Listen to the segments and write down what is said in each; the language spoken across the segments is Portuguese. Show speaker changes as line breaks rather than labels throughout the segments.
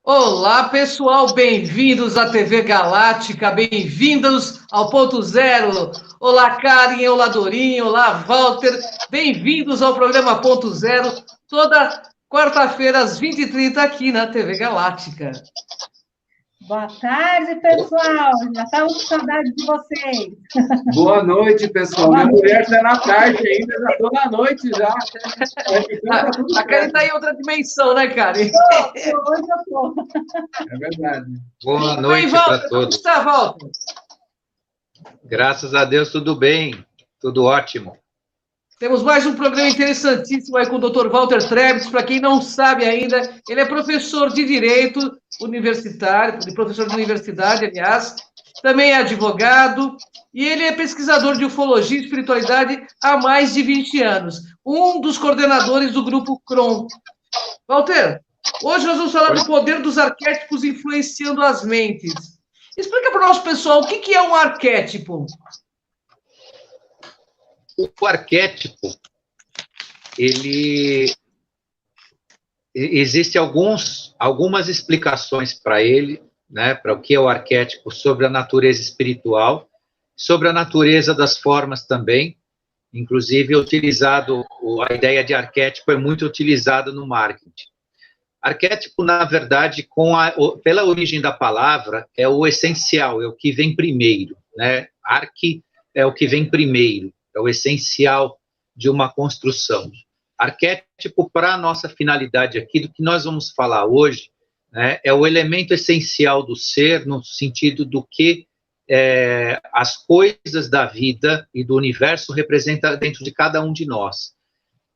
Olá, pessoal, bem-vindos à TV Galáctica, bem-vindos ao Ponto Zero. Olá, Karen, olá, Dorinho, olá, Walter, bem-vindos ao programa Ponto Zero, toda quarta-feira às 20h30 aqui na TV Galáctica.
Boa tarde, pessoal, já estamos com saudade de vocês.
Boa noite, pessoal. Minha mulher está na tarde ainda, já estou na noite já.
A Karen está em outra dimensão, né, Karen?
Hoje eu estou.
É verdade.
Boa noite para todos.
Como está, Walter?
Graças a Deus, tudo bem, tudo ótimo.
Temos mais um programa interessantíssimo aí com o Dr. Walter Trebitz. Para quem não sabe ainda, ele é professor de Direito universitário, professor de universidade, aliás, também é advogado, e ele é pesquisador de ufologia e espiritualidade há mais de 20 anos, um dos coordenadores do Grupo CRON. Walter, hoje nós vamos falar do poder dos arquétipos influenciando as mentes. Explica para o nosso pessoal o que é um arquétipo.
O arquétipo, existe algumas explicações para ele, né, para o que é o arquétipo, sobre a natureza espiritual, sobre a natureza das formas também. Inclusive, a ideia de arquétipo é muito utilizada no marketing. Arquétipo, na verdade, pela origem da palavra, é o essencial, é o que vem primeiro, né? Arque é o que vem primeiro, é o essencial de uma construção. Arquétipo, para a nossa finalidade aqui, do que nós vamos falar hoje, né, é o elemento essencial do ser, no sentido do que as coisas da vida e do universo representam dentro de cada um de nós.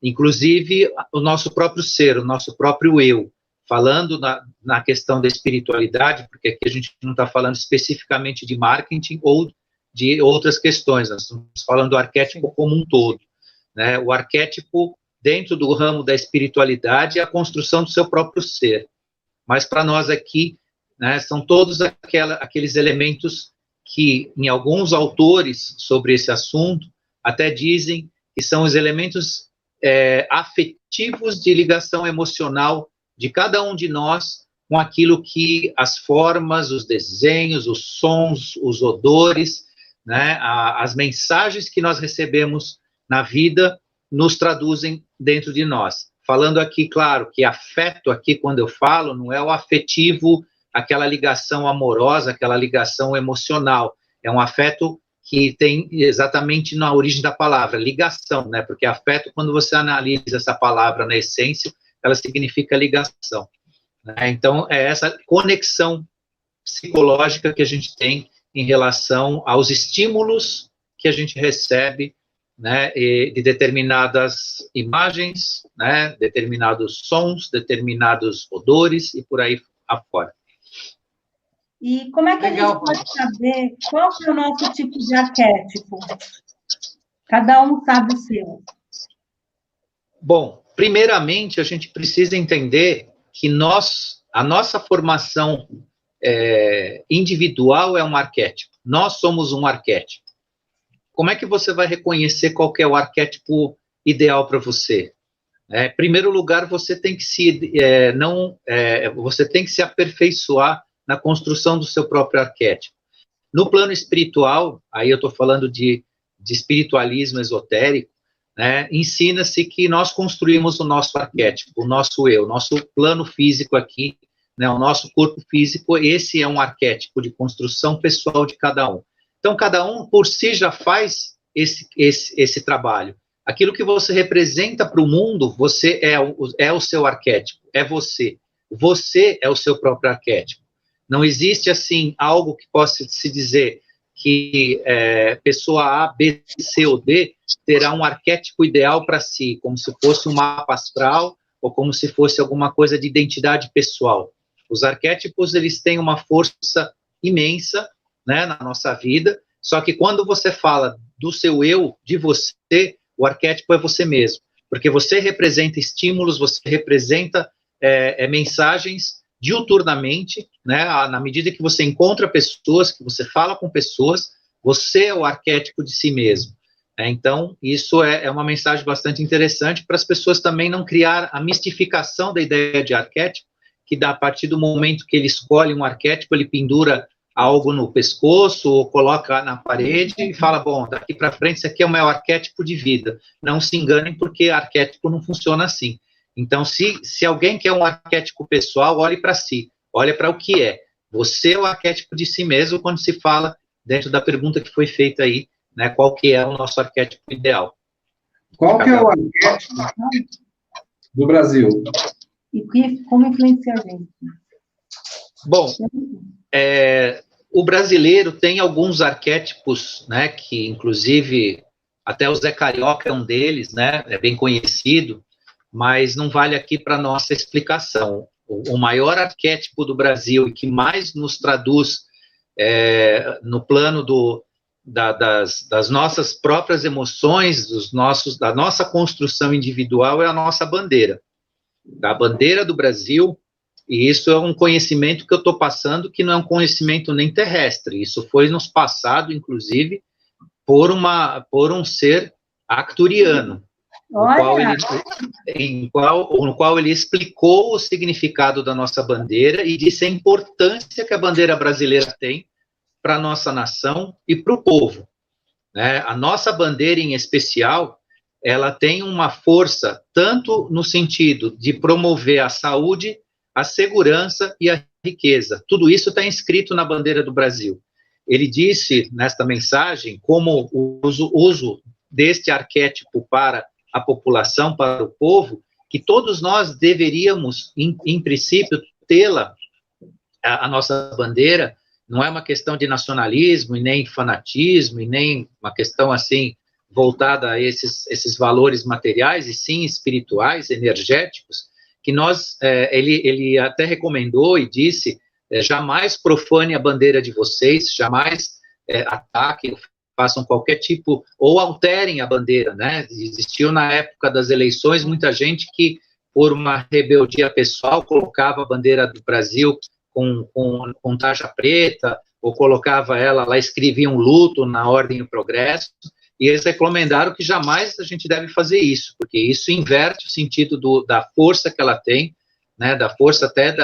Inclusive, o nosso próprio ser, o nosso próprio eu. Falando na questão da espiritualidade, porque aqui a gente não está falando especificamente de marketing ou de outras questões, nós estamos falando do arquétipo como um todo, né? O arquétipo, dentro do ramo da espiritualidade, é a construção do seu próprio ser. Mas para nós aqui, né, são todos aqueles elementos que, em alguns autores sobre esse assunto, até dizem que são os elementos afetivos de ligação emocional de cada um de nós com aquilo que as formas, os desenhos, os sons, os odores, né, as mensagens que nós recebemos na vida nos traduzem dentro de nós. Falando aqui, claro, que afeto aqui, quando eu falo, não é o afetivo, aquela ligação amorosa, aquela ligação emocional. É um afeto que tem exatamente na origem da palavra, ligação, né? Porque afeto, quando você analisa essa palavra na essência, ela significa ligação, né? Então, é essa conexão psicológica que a gente tem em relação aos estímulos que a gente recebe, né, de determinadas imagens, né, determinados sons, determinados odores e por aí afora.
E como é que a gente pode saber qual é o nosso tipo de arquétipo? Cada um sabe o seu.
Bom, primeiramente, a gente precisa entender que a nossa formação individual é um arquétipo. Nós somos um arquétipo. Como é que você vai reconhecer qual que é o arquétipo ideal para você? Em primeiro lugar, você tem que você tem que se aperfeiçoar na construção do seu próprio arquétipo. No plano espiritual, aí eu estou falando de espiritualismo esotérico, né, ensina-se que nós construímos o nosso arquétipo, o nosso eu, o nosso plano físico aqui, né, o nosso corpo físico, esse é um arquétipo de construção pessoal de cada um. Então, cada um por si já faz esse trabalho. Aquilo que você representa para o mundo, você é o seu arquétipo, é você. Você é o seu próprio arquétipo. Não existe, assim, algo que possa se dizer que pessoa A, B, C ou D terá um arquétipo ideal para si, como se fosse um mapa astral ou como se fosse alguma coisa de identidade pessoal. Os arquétipos, eles têm uma força imensa, né, na nossa vida, só que quando você fala do seu eu, de você, o arquétipo é você mesmo, porque você representa estímulos, você representa mensagens diuturnamente, né, na medida que você encontra pessoas, que você fala com pessoas, você é o arquétipo de si mesmo. Então, isso é uma mensagem bastante interessante para as pessoas também não criar a mistificação da ideia de arquétipo, que a partir do momento que ele escolhe um arquétipo, ele pendura algo no pescoço ou coloca na parede e fala, bom, daqui para frente isso aqui é o meu arquétipo de vida. Não se enganem, porque arquétipo não funciona assim. Então, se alguém quer um arquétipo pessoal, olhe para si, olhe para o que é. Você é o arquétipo de si mesmo quando se fala dentro da pergunta que foi feita aí, né, qual que é o nosso arquétipo ideal.
Qual que é o arquétipo do Brasil?
E como influencia a gente?
Bom, o brasileiro tem alguns arquétipos, né, que inclusive até o Zé Carioca é um deles, né, é bem conhecido, mas não vale aqui para nossa explicação. O maior arquétipo do Brasil e que mais nos traduz no plano das nossas próprias emoções, da nossa construção individual é a nossa bandeira. A bandeira do Brasil. E isso é um conhecimento que eu estou passando, que não é um conhecimento nem terrestre. Isso foi nos passado, inclusive, por um ser arcturiano, no qual ele explicou o significado da nossa bandeira e disse a importância que a bandeira brasileira tem para a nossa nação e para o povo. Né? A nossa bandeira, em especial, ela tem uma força tanto no sentido de promover a saúde, a segurança e a riqueza. Tudo isso está inscrito na bandeira do Brasil. Ele disse, nesta mensagem, como o uso deste arquétipo para a população, para o povo, que todos nós deveríamos, em princípio, tê-la, a nossa bandeira. Não é uma questão de nacionalismo, e nem fanatismo, e nem uma questão, assim, voltada a esses valores materiais, e sim espirituais, energéticos, que ele até recomendou e disse, jamais profane a bandeira de vocês, jamais ataquem, façam qualquer tipo, ou alterem a bandeira, né? Existiu na época das eleições muita gente que, por uma rebeldia pessoal, colocava a bandeira do Brasil com taxa preta, ou colocava ela lá, escrevia um luto na Ordem e Progresso, e eles recomendaram que jamais a gente deve fazer isso, porque isso inverte o sentido da força que ela tem, né, da força até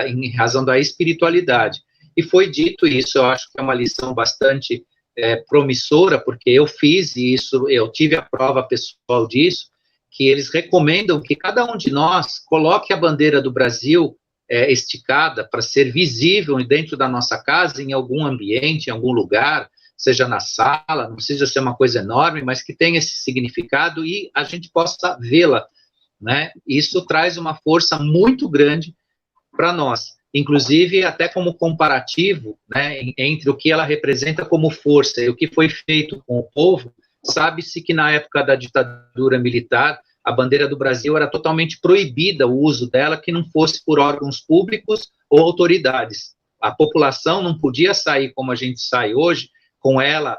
em razão da espiritualidade. E foi dito isso, eu acho que é uma lição bastante promissora, porque eu fiz isso, eu tive a prova pessoal disso, que eles recomendam que cada um de nós coloque a bandeira do Brasil esticada para ser visível dentro da nossa casa, em algum ambiente, em algum lugar, seja na sala, não precisa ser uma coisa enorme, mas que tenha esse significado e a gente possa vê-la, né? Isso traz uma força muito grande para nós, inclusive até como comparativo, né, entre o que ela representa como força e o que foi feito com o povo. Sabe-se que na época da ditadura militar, a bandeira do Brasil era totalmente proibida o uso dela, que não fosse por órgãos públicos ou autoridades. A população não podia sair como a gente sai hoje, com ela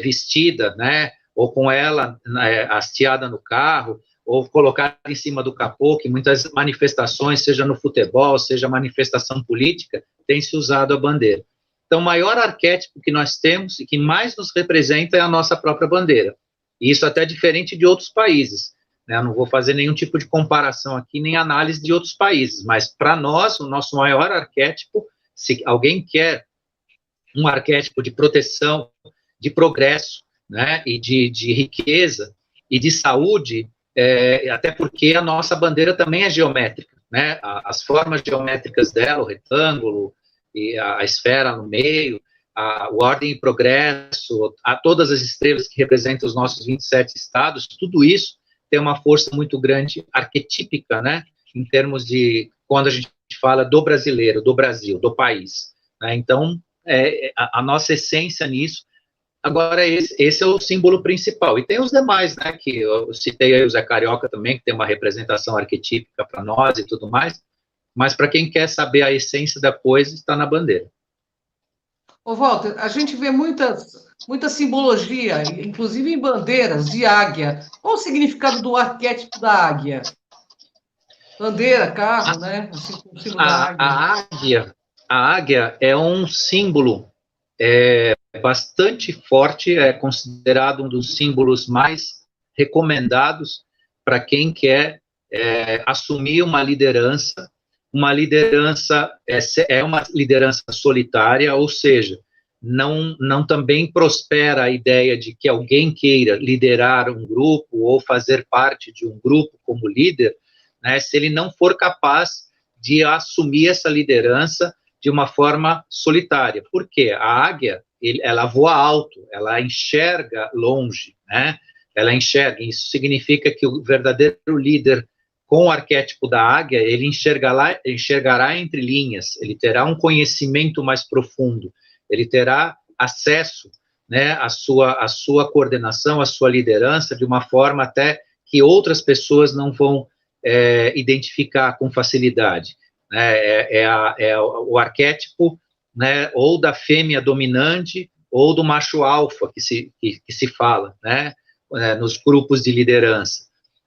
vestida, né, ou com ela hasteada no carro, ou colocada em cima do capô, que muitas manifestações, seja no futebol, seja manifestação política, tem se usado a bandeira. Então, o maior arquétipo que nós temos e que mais nos representa é a nossa própria bandeira. E isso até é diferente de outros países, né? Eu não vou fazer nenhum tipo de comparação aqui, nem análise de outros países, mas para nós, o nosso maior arquétipo, se alguém quer um arquétipo de proteção, de progresso, né, e de riqueza e de saúde, até porque a nossa bandeira também é geométrica, né? As formas geométricas dela, o retângulo, e a esfera no meio, o ordem e progresso, todas as estrelas que representam os nossos 27 estados, tudo isso tem uma força muito grande, arquetípica, né, em termos de, quando a gente fala do brasileiro, do Brasil, do país, né? Então, a nossa essência nisso. Agora, esse é o símbolo principal. E tem os demais, né, que eu citei aí o Zé Carioca também, que tem uma representação arquetípica para nós e tudo mais, mas para quem quer saber a essência da coisa, está na bandeira.
Ô, Walter, a gente vê muita simbologia, inclusive em bandeiras de águia. Qual o significado do arquétipo da águia? Bandeira, carro, né? Assim, o símbolo da águia.
A águia é um símbolo bastante forte, é considerado um dos símbolos mais recomendados para quem quer assumir uma liderança, uma liderança, é uma liderança solitária, ou seja, não também prospera a ideia de que alguém queira liderar um grupo ou fazer parte de um grupo como líder, né, se ele não for capaz de assumir essa liderança de uma forma solitária. Por quê? A águia, ela voa alto, ela enxerga longe, né? Ela enxerga, isso significa que o verdadeiro líder com o arquétipo da águia, ele enxergará entre linhas, ele terá um conhecimento mais profundo, ele terá acesso, né, à sua coordenação, à sua liderança, de uma forma até que outras pessoas não vão identificar com facilidade. O arquétipo, né, ou da fêmea dominante, ou do macho alfa, que se fala, né, nos grupos de liderança.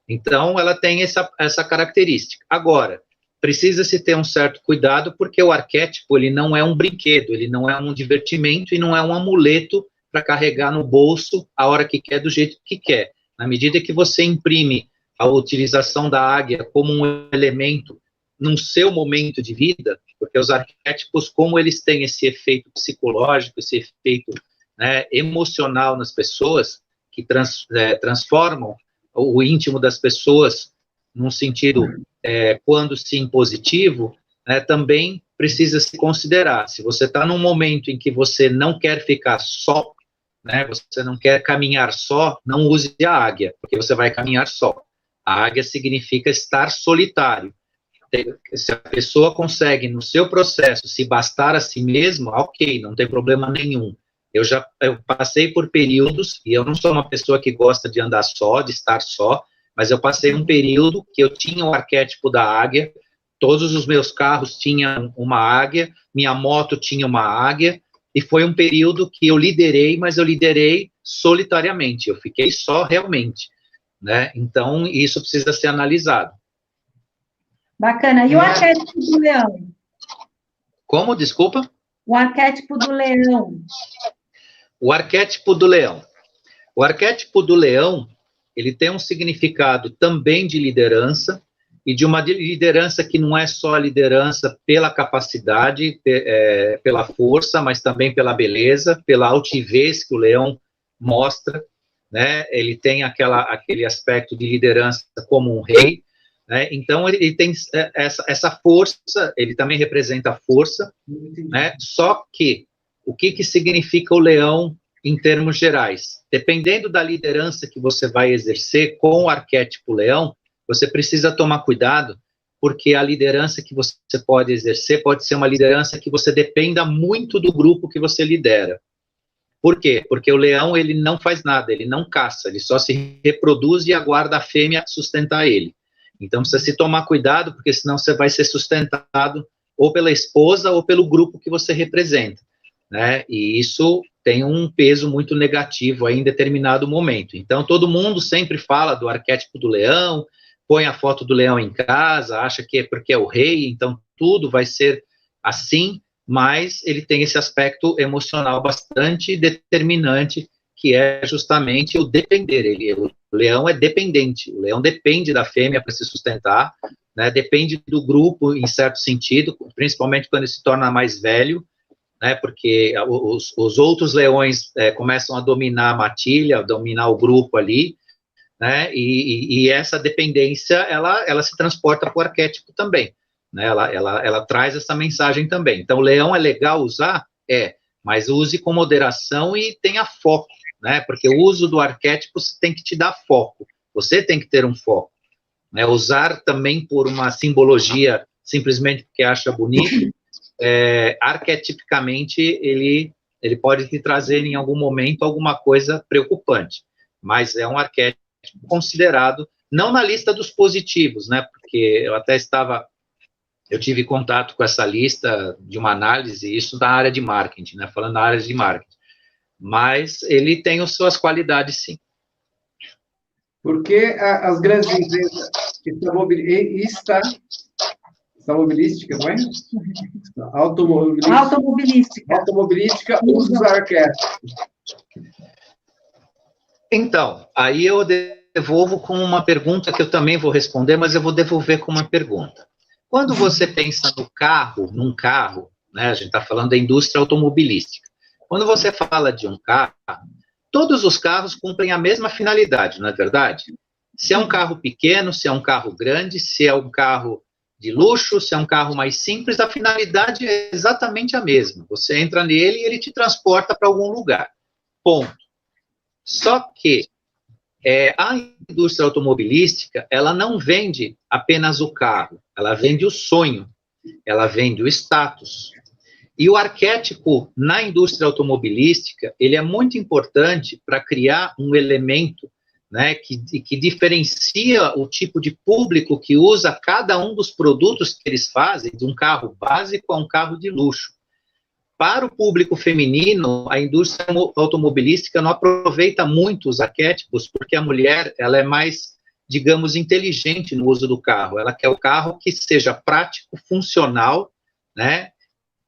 Então, ela tem essa característica. Agora, precisa-se ter um certo cuidado, porque o arquétipo, ele não é um brinquedo, ele não é um divertimento e não é um amuleto para carregar no bolso a hora que quer, do jeito que quer. Na medida que você imprime a utilização da águia como um elemento no seu momento de vida, porque os arquétipos, como eles têm esse efeito psicológico, esse efeito, né, emocional nas pessoas, que transformam o íntimo das pessoas num sentido, quando sim, positivo, né, também precisa se considerar. Se você está num momento em que você não quer ficar só, né, você não quer caminhar só, não use a águia, porque você vai caminhar só. A águia significa estar solitário. Se a pessoa consegue, no seu processo, se bastar a si mesma, ok, não tem problema nenhum. Eu passei por períodos, e eu não sou uma pessoa que gosta de andar só, de estar só, mas eu passei um período que eu tinha o arquétipo da águia, todos os meus carros tinham uma águia, minha moto tinha uma águia, e foi um período que eu liderei, mas eu liderei solitariamente, eu fiquei só realmente, né? Então, isso precisa ser analisado.
Bacana. E o arquétipo do leão?
Como? Desculpa?
O arquétipo do leão.
O arquétipo do leão. O arquétipo do leão, ele tem um significado também de liderança, e de uma liderança que não é só a liderança pela capacidade, pela força, mas também pela beleza, pela altivez que o leão mostra, né? Ele tem aquele aspecto de liderança como um rei, né? Então ele tem essa força, ele também representa a força, né? Só que o que significa o leão em termos gerais? Dependendo da liderança que você vai exercer com o arquétipo leão, você precisa tomar cuidado, porque a liderança que você pode exercer pode ser uma liderança que você dependa muito do grupo que você lidera. Por quê? Porque o leão, ele não faz nada, ele não caça, ele só se reproduz e aguarda a fêmea sustentar ele. Então, precisa se tomar cuidado, porque senão você vai ser sustentado ou pela esposa ou pelo grupo que você representa, né? E isso tem um peso muito negativo aí em determinado momento. Então, todo mundo sempre fala do arquétipo do leão, põe a foto do leão em casa, acha que é porque é o rei, então tudo vai ser assim, mas ele tem esse aspecto emocional bastante determinante, que é justamente o depender. O leão é dependente, o leão depende da fêmea para se sustentar, né, depende do grupo em certo sentido, principalmente quando ele se torna mais velho, né, porque os outros leões começam a dominar a matilha, a dominar o grupo ali, né, e essa dependência, ela se transporta para o arquétipo também, né, ela traz essa mensagem também. Então, o leão é legal usar? Mas use com moderação e tenha foco, né, porque o uso do arquétipo tem que te dar foco, você tem que ter um foco, né, usar também por uma simbologia, simplesmente porque acha bonito, arquetipicamente, ele pode te trazer em algum momento alguma coisa preocupante, mas é um arquétipo considerado, não na lista dos positivos, né, porque eu tive contato com essa lista de uma análise, isso da área de marketing, né, falando da área de marketing, mas ele tem as suas qualidades, sim.
Porque as grandes empresas automobilística, não é? Automobilística usa os arquétipos.
Então, aí eu devolvo com uma pergunta que eu também vou responder, mas eu vou devolver com uma pergunta. Quando você pensa num carro, né, a gente está falando da indústria automobilística. Quando você fala de um carro, todos os carros cumprem a mesma finalidade, não é verdade? Se é um carro pequeno, se é um carro grande, se é um carro de luxo, se é um carro mais simples, a finalidade é exatamente a mesma. Você entra nele e ele te transporta para algum lugar. Ponto. Só que a indústria automobilística, ela não vende apenas o carro, ela vende o sonho, ela vende o status. E o arquétipo na indústria automobilística, ele é muito importante para criar um elemento, né, que diferencia o tipo de público que usa cada um dos produtos que eles fazem, de um carro básico a um carro de luxo. Para o público feminino, a indústria automobilística não aproveita muito os arquétipos, porque a mulher, ela é mais, digamos, inteligente no uso do carro. Ela quer o carro que seja prático, funcional, né,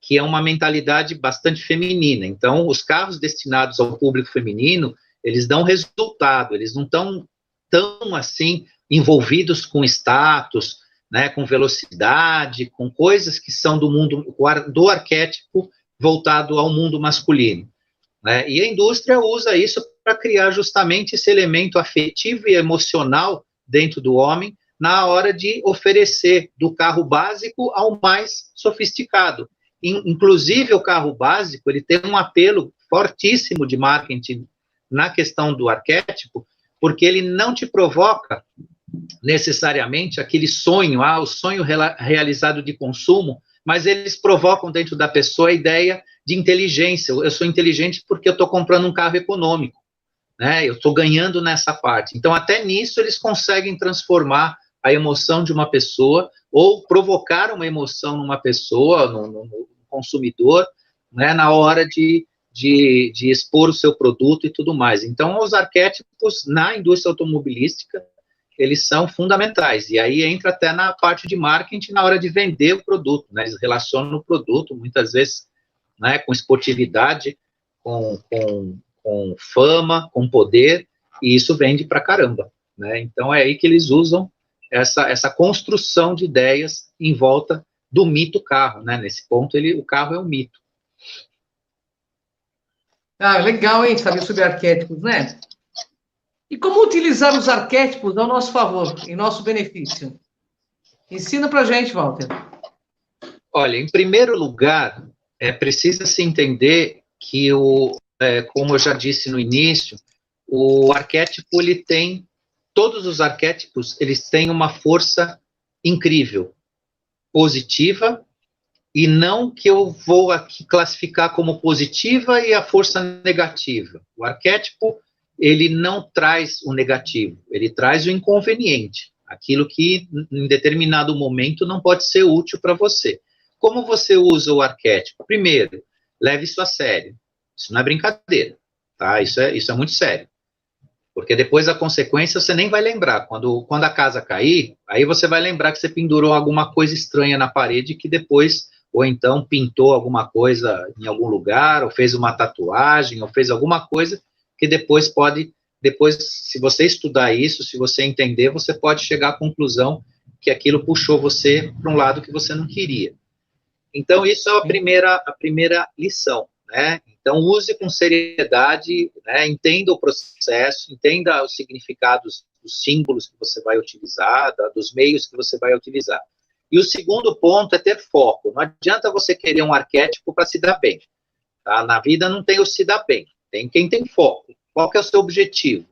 que é uma mentalidade bastante feminina. Então, os carros destinados ao público feminino, eles dão resultado, eles não estão tão, assim, envolvidos com status, né, com velocidade, com coisas que são do mundo, do arquétipo voltado ao mundo masculino, né? E a indústria usa isso para criar justamente esse elemento afetivo e emocional dentro do homem na hora de oferecer do carro básico ao mais sofisticado. Inclusive, o carro básico, ele tem um apelo fortíssimo de marketing na questão do arquétipo, porque ele não te provoca necessariamente aquele sonho, o sonho realizado de consumo, mas eles provocam dentro da pessoa a ideia de inteligência. Eu sou inteligente porque eu estou comprando um carro econômico, né? Eu estou ganhando nessa parte. Então, até nisso, eles conseguem transformar a emoção de uma pessoa ou provocar uma emoção numa pessoa, no consumidor, né, na hora de expor o seu produto e tudo mais. Então, os arquétipos na indústria automobilística, eles são fundamentais, e aí entra até na parte de marketing na hora de vender o produto, né? Eles relacionam o produto, muitas vezes, né, com esportividade, com fama, com poder, e isso vende pra caramba, né? Então é aí que eles usam essa construção de ideias em volta do mito carro, né? Nesse ponto, o carro é um mito.
Ah, legal, hein, saber sobre arquétipos, né? E como utilizar os arquétipos ao nosso favor, em nosso benefício? Ensina pra gente, Walter.
Olha, em primeiro lugar, precisa se entender que, como eu já disse no início, o arquétipo, todos os arquétipos, eles têm uma força incrível, positiva, e não que eu vou aqui classificar como positiva e a força negativa. O arquétipo, ele não traz o negativo, ele traz o inconveniente, aquilo que em determinado momento não pode ser útil para você. Como você usa o arquétipo? Primeiro, leve isso a sério. Isso não é brincadeira, tá? Isso é muito sério. Porque depois a consequência você nem vai lembrar. Quando a casa cair, aí você vai lembrar que você pendurou alguma coisa estranha na parede que depois, ou então pintou alguma coisa em algum lugar, ou fez uma tatuagem, ou fez alguma coisa que depois, se você estudar isso, se você entender, você pode chegar à conclusão que aquilo puxou você para um lado que você não queria. Então, isso é a primeira lição, né? Então, use com seriedade, né? Entenda o processo, entenda os significados dos símbolos que você vai utilizar, dos meios que você vai utilizar. E o segundo ponto é ter foco. Não adianta você querer um arquétipo para se dar bem, tá? Na vida não tem o se dar bem. Tem quem tem foco. Qual que é o seu objetivo?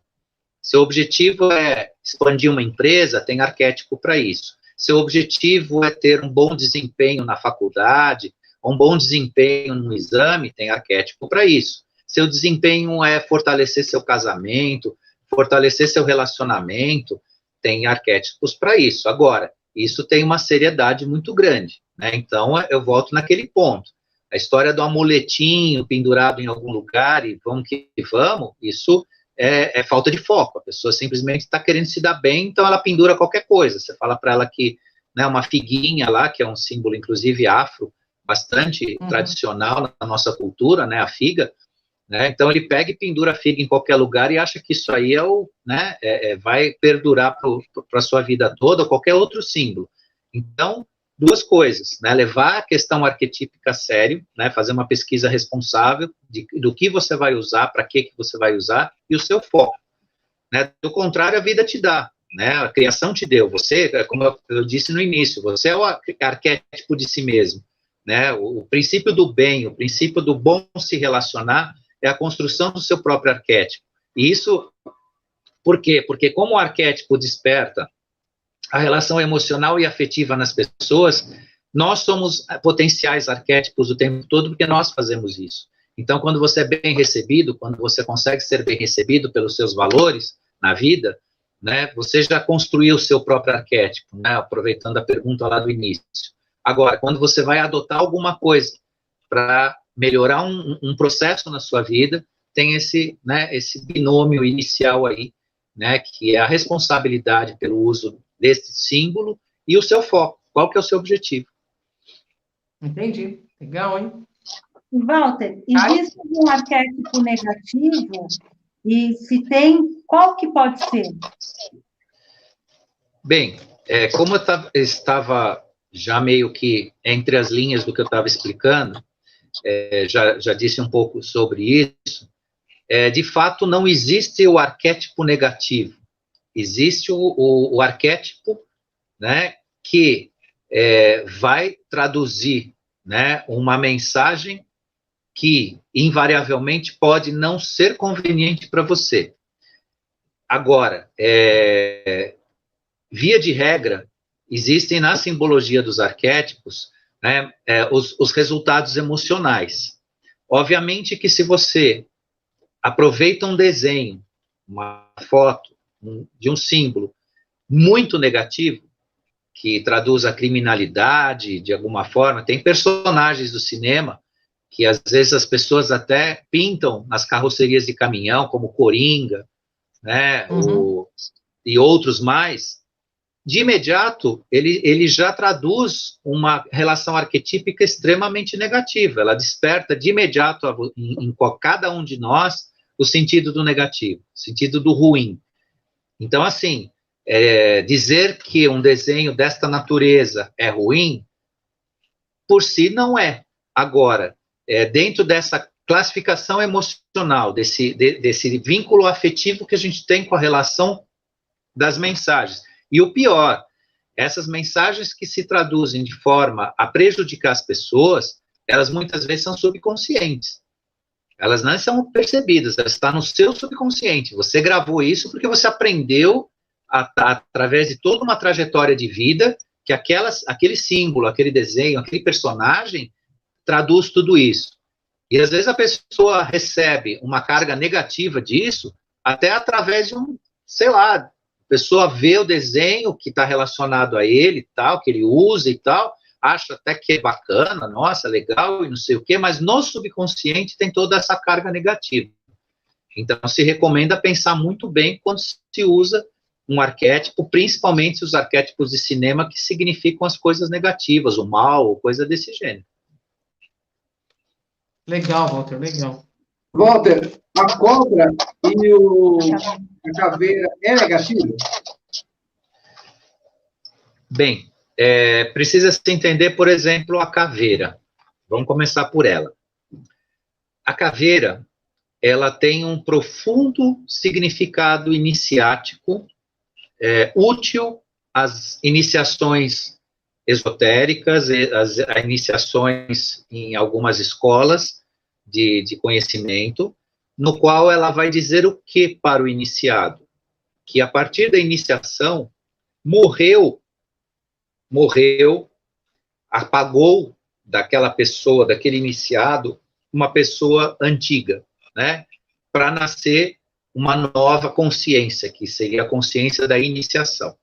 Seu objetivo é expandir uma empresa, tem arquétipo para isso. Seu objetivo é ter um bom desempenho na faculdade, um bom desempenho no exame, tem arquétipo para isso. Seu desempenho é fortalecer seu casamento, fortalecer seu relacionamento, tem arquétipos para isso. Agora, isso tem uma seriedade muito grande, né? Então, eu volto naquele ponto. A história do amuletinho pendurado em algum lugar e vamos que vamos, isso é falta de foco. A pessoa simplesmente está querendo se dar bem, então ela pendura qualquer coisa. Você fala para ela que, né, uma figuinha lá, que é um símbolo, inclusive, afro, bastante tradicional na nossa cultura, né, a figa, né, então ele pega e pendura a figa em qualquer lugar e acha que isso aí vai perdurar para a sua vida toda, ou qualquer outro símbolo. Então, duas coisas, né? Levar a questão arquetípica a sério, né? Fazer uma pesquisa responsável do que você vai usar, para que você vai usar, e o seu foco, né? Do contrário, a vida te dá, né? A criação te deu. Você, como eu disse no início, você é o arquétipo de si mesmo, né? O princípio do bem, o princípio do bom se relacionar é a construção do seu próprio arquétipo. E isso, por quê? Porque como o arquétipo desperta a relação emocional e afetiva nas pessoas, nós somos potenciais arquétipos o tempo todo, porque nós fazemos isso. Então, quando você é bem recebido, quando você consegue ser bem recebido pelos seus valores na vida, né, você já construiu o seu próprio arquétipo, né, aproveitando a pergunta lá do início. Agora, quando você vai adotar alguma coisa para melhorar um processo na sua vida, tem esse, né, esse binômio inicial aí, né, que é a responsabilidade pelo uso desse símbolo e o seu foco. Qual que é o seu objetivo?
Entendi. Legal, hein?
Walter, existe um arquétipo negativo? E se tem, qual que pode ser?
Bem, como eu estava já meio que entre as linhas do que eu estava explicando, já disse um pouco sobre isso, de fato não existe o arquétipo negativo. Existe o arquétipo, né, que vai traduzir, né, uma mensagem que, invariavelmente, pode não ser conveniente para você. Agora, via de regra, existem na simbologia dos arquétipos, né, os resultados emocionais. Obviamente que se você aproveita um desenho, uma foto, de um símbolo muito negativo, que traduz a criminalidade, de alguma forma, tem personagens do cinema que, às vezes, as pessoas até pintam nas carrocerias de caminhão, como Coringa, né, e outros mais, de imediato, ele já traduz uma relação arquetípica extremamente negativa, ela desperta de imediato em cada um de nós o sentido do negativo, o sentido do ruim. Então, assim, dizer que um desenho desta natureza é ruim, por si não é. Agora, dentro dessa classificação emocional, desse vínculo afetivo que a gente tem com a relação das mensagens. E o pior, essas mensagens que se traduzem de forma a prejudicar as pessoas, elas muitas vezes são subconscientes. Elas não são percebidas, elas estão no seu subconsciente. Você gravou isso porque você aprendeu, através de toda uma trajetória de vida, que aquele símbolo, aquele desenho, aquele personagem, traduz tudo isso. E às vezes a pessoa recebe uma carga negativa disso, até através de sei lá, a pessoa vê o desenho que está relacionado a ele e tal, que ele usa e tal, acha até que é bacana, nossa, legal, e não sei o quê, mas no subconsciente tem toda essa carga negativa. Então, se recomenda pensar muito bem quando se usa um arquétipo, principalmente os arquétipos de cinema que significam as coisas negativas, o mal, coisa desse gênero.
Legal, Walter, legal.
Walter, a cobra e a caveira é negativo?
Bem, precisa se entender, por exemplo, a caveira. Vamos começar por ela. A caveira, ela tem um profundo significado iniciático, útil às iniciações esotéricas, às iniciações em algumas escolas de conhecimento, no qual ela vai dizer o que para o iniciado? Que a partir da iniciação, morreu, apagou daquela pessoa, daquele iniciado, uma pessoa antiga, né? Para nascer uma nova consciência, que seria a consciência da iniciação.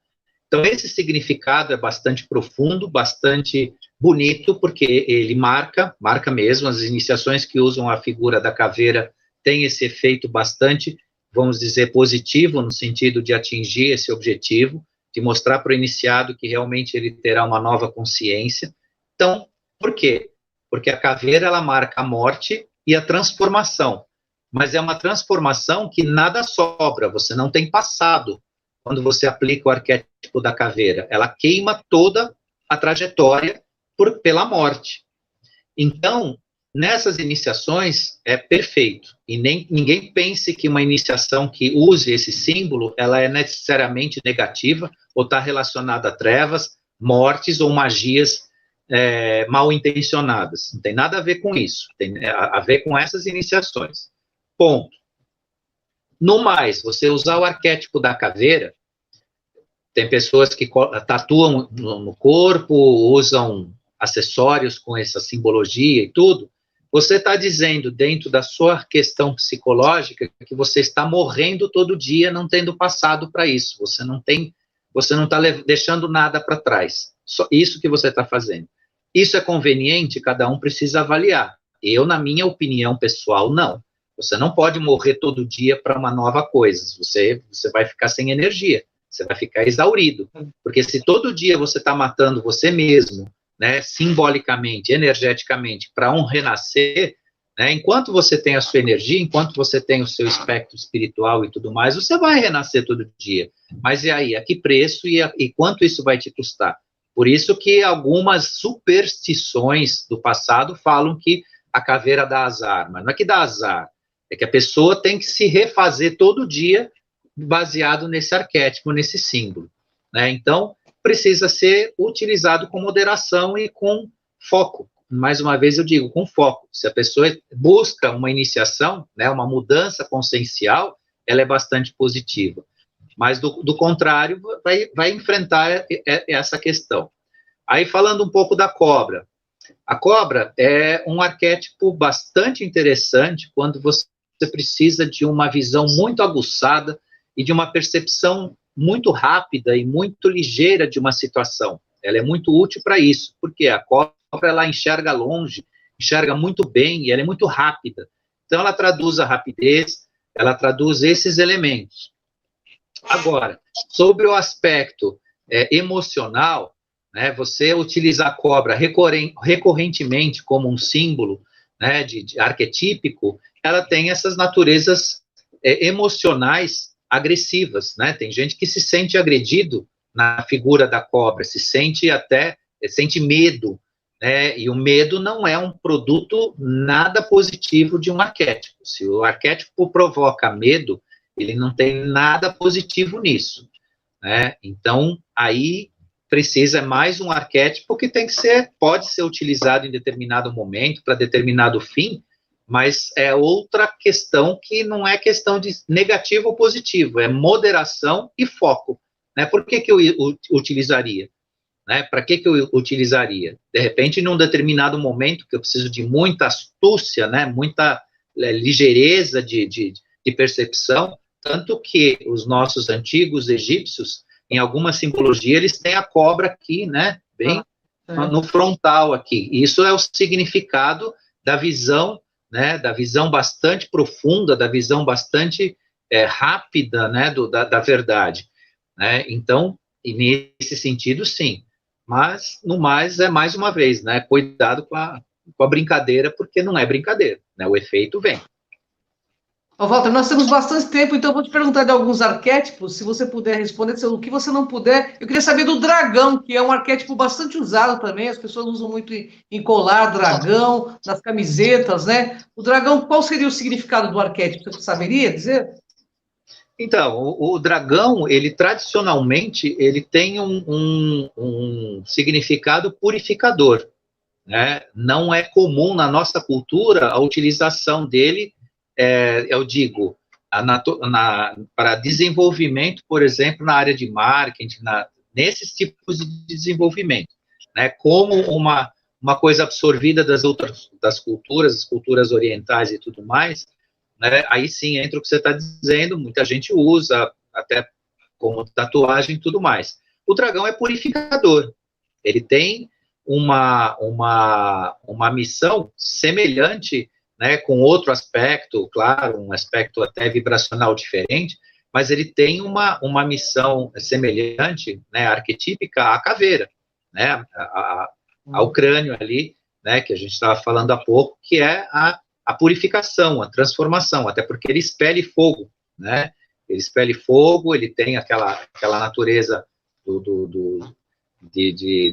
Então, esse significado é bastante profundo, bastante bonito, porque ele marca mesmo, as iniciações que usam a figura da caveira têm esse efeito bastante, vamos dizer, positivo, no sentido de atingir esse objetivo, de mostrar para o iniciado que realmente ele terá uma nova consciência. Então, por quê? Porque a caveira, ela marca a morte e a transformação, mas é uma transformação que nada sobra, você não tem passado quando você aplica o arquétipo da caveira, ela queima toda a trajetória pela morte. Então, nessas iniciações é perfeito, e ninguém pense que uma iniciação que use esse símbolo, ela é necessariamente negativa, ou está relacionada a trevas, mortes ou magias mal intencionadas. Não tem nada a ver com isso, tem a ver com essas iniciações. Ponto. No mais, você usar o arquétipo da caveira, tem pessoas que tatuam no corpo, usam acessórios com essa simbologia e tudo, você está dizendo, dentro da sua questão psicológica, que você está morrendo todo dia, não tendo passado para isso. Você não está deixando nada para trás. Só isso que você está fazendo. Isso é conveniente? Cada um precisa avaliar. Eu, na minha opinião pessoal, não. Você não pode morrer todo dia para uma nova coisa. Você vai ficar sem energia. Você vai ficar exaurido. Porque se todo dia você está matando você mesmo, né, simbolicamente, energeticamente, para um renascer, né, enquanto você tem a sua energia, enquanto você tem o seu espectro espiritual e tudo mais, você vai renascer todo dia. Mas e aí, a que preço e quanto isso vai te custar? Por isso que algumas superstições do passado falam que a caveira dá azar, mas não é que dá azar, é que a pessoa tem que se refazer todo dia baseado nesse arquétipo, nesse símbolo, né? Então, precisa ser utilizado com moderação e com foco. Mais uma vez eu digo, com foco. Se a pessoa busca uma iniciação, né, uma mudança consciencial, ela é bastante positiva. Mas, do contrário, vai enfrentar essa questão. Aí, falando um pouco da cobra. A cobra é um arquétipo bastante interessante quando você precisa de uma visão muito aguçada e de uma percepção muito rápida e muito ligeira de uma situação. Ela é muito útil para isso, porque a cobra, ela enxerga longe, enxerga muito bem e ela é muito rápida. Então, ela traduz a rapidez, ela traduz esses elementos. Agora, sobre o aspecto emocional, né, você utilizar a cobra recorrentemente como um símbolo, né, de arquetípico, ela tem essas naturezas emocionais agressivas, né? Tem gente que se sente agredido na figura da cobra, sente medo, né? E o medo não é um produto nada positivo de um arquétipo. Se o arquétipo provoca medo, ele não tem nada positivo nisso, né? Então, aí precisa mais um arquétipo que pode ser utilizado em determinado momento, para determinado fim, mas é outra questão que não é questão de negativo ou positivo, é moderação e foco, né? Por que eu utilizaria? Né? Para que eu utilizaria? De repente, num determinado momento, que eu preciso de muita astúcia, né? Muita ligeireza de percepção, tanto que os nossos antigos egípcios, em alguma simbologia, eles têm a cobra aqui, né? Bem no frontal aqui. Isso é o significado da visão, né, da visão bastante profunda, da visão bastante rápida, né, da verdade, né? Então, nesse sentido, sim, mas, no mais, mais uma vez, né, cuidado com a brincadeira, porque não é brincadeira, né, o efeito vem.
Walter, nós temos bastante tempo, então eu vou te perguntar de alguns arquétipos, se você puder responder, o que você não puder. Eu queria saber do dragão, que é um arquétipo bastante usado também, as pessoas usam muito em colar dragão, nas camisetas, né? O dragão, qual seria o significado do arquétipo? Você saberia dizer?
Então, o dragão, ele tradicionalmente, ele tem um significado purificador, né? Não é comum na nossa cultura a utilização dele, eu digo, para desenvolvimento, por exemplo, na área de marketing, nesses tipos de desenvolvimento, né, como uma coisa absorvida das culturas, as culturas orientais e tudo mais, né, aí sim entra o que você está dizendo, muita gente usa, até como tatuagem e tudo mais. O dragão é purificador, ele tem uma missão semelhante, né, com outro aspecto, claro, um aspecto até vibracional diferente, mas ele tem uma missão semelhante, né, arquetípica à caveira, né, ao crânio ali, né, que a gente estava falando há pouco, que é a purificação, a transformação, até porque ele expele fogo, né, ele expele fogo, ele tem aquela natureza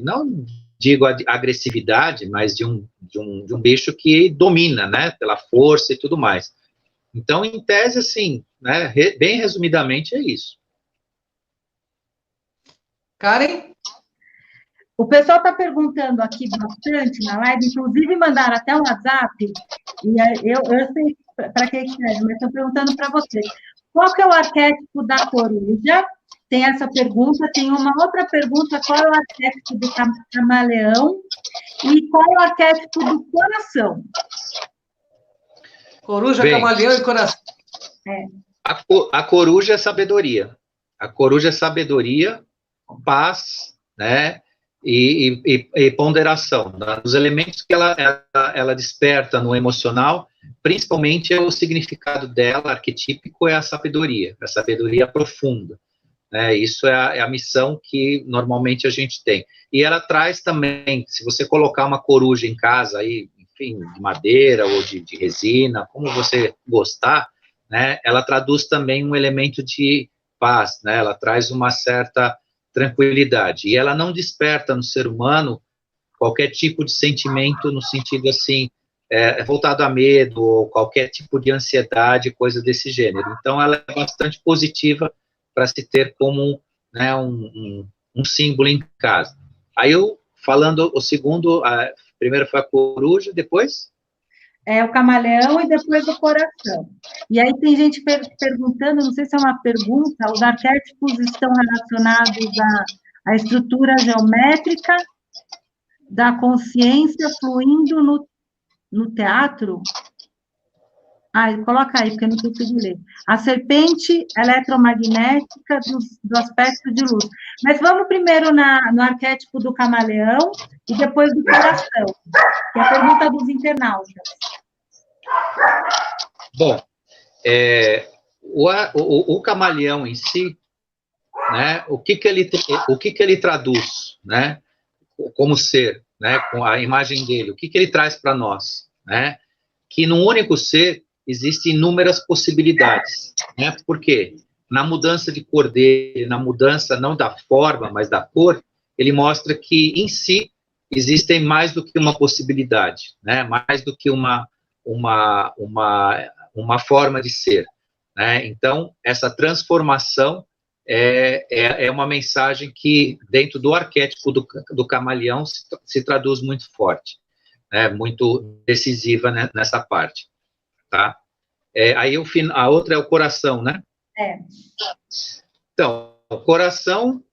não digo agressividade, mas de um bicho que domina, né, pela força e tudo mais. Então, em tese, assim, né, bem resumidamente, é isso.
Karen?
O pessoal está perguntando aqui bastante na live, inclusive mandaram até um WhatsApp, e eu sei para quem escreve, mas estou perguntando para você. Qual que é o arquétipo da coruja? Tem essa pergunta. Tem uma outra pergunta, qual é o arquétipo do camaleão? E qual é o arquétipo do coração?
Coruja, camaleão e coração.
A coruja é sabedoria. A coruja é sabedoria, paz, né? E ponderação. Os elementos que ela desperta no emocional, principalmente o significado dela, arquetípico, é a sabedoria profunda. Né? Isso é a missão que normalmente a gente tem. E ela traz também, se você colocar uma coruja em casa, aí, enfim, de madeira ou de resina, como você gostar, né? Ela traduz também um elemento de paz, né? Ela traz uma certa tranquilidade, e ela não desperta no ser humano qualquer tipo de sentimento no sentido assim, voltado a medo, ou qualquer tipo de ansiedade, coisa desse gênero. Então, ela é bastante positiva para se ter como, né, um símbolo em casa. Aí eu, falando o segundo, primeiro foi a coruja, depois?
O camaleão e depois o coração. E aí tem gente perguntando, não sei se é uma pergunta, os arquétipos estão relacionados à estrutura geométrica da consciência fluindo no teatro? Coloca aí, porque eu não consigo ler. A serpente eletromagnética do aspecto de luz. Mas vamos primeiro no arquétipo do camaleão e depois do coração, que é a pergunta dos internautas.
Bom, o camaleão em si, né, o que ele traduz, né, como ser, né, com a imagem dele, o que ele traz para nós, né, que no único ser existem inúmeras possibilidades, né, porque na mudança de cor dele, na mudança não da forma, mas da cor, ele mostra que em si existem mais do que uma possibilidade, né, mais do que uma forma de ser, né? Então, essa transformação é uma mensagem que, dentro do arquétipo do camaleão, se traduz muito forte, né? Muito decisiva, né, nessa parte, tá? Aí, a outra é o coração, né? Então, o coração,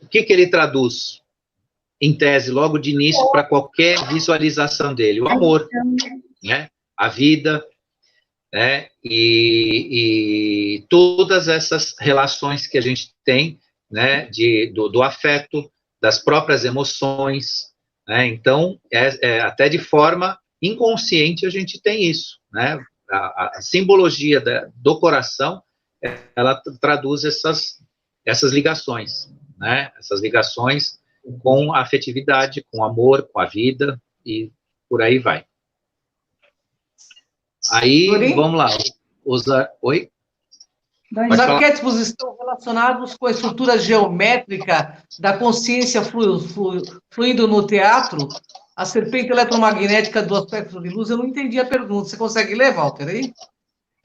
o que ele traduz? Em tese, logo de início, para qualquer visualização dele, o amor, né? A vida, né? E todas essas relações que a gente tem, né? Do afeto, das próprias emoções, né? Então, até de forma inconsciente a gente tem isso, né? A simbologia do coração, ela traduz essas ligações, né? Essas ligações com a afetividade, com o amor, com a vida, e por aí vai. Aí, vamos lá. Oi?
Os arquétipos estão relacionados com a estrutura geométrica da consciência fluindo no teatro? A serpente eletromagnética do aspecto de luz? Eu não entendi a pergunta. Você consegue ler, Walter, aí?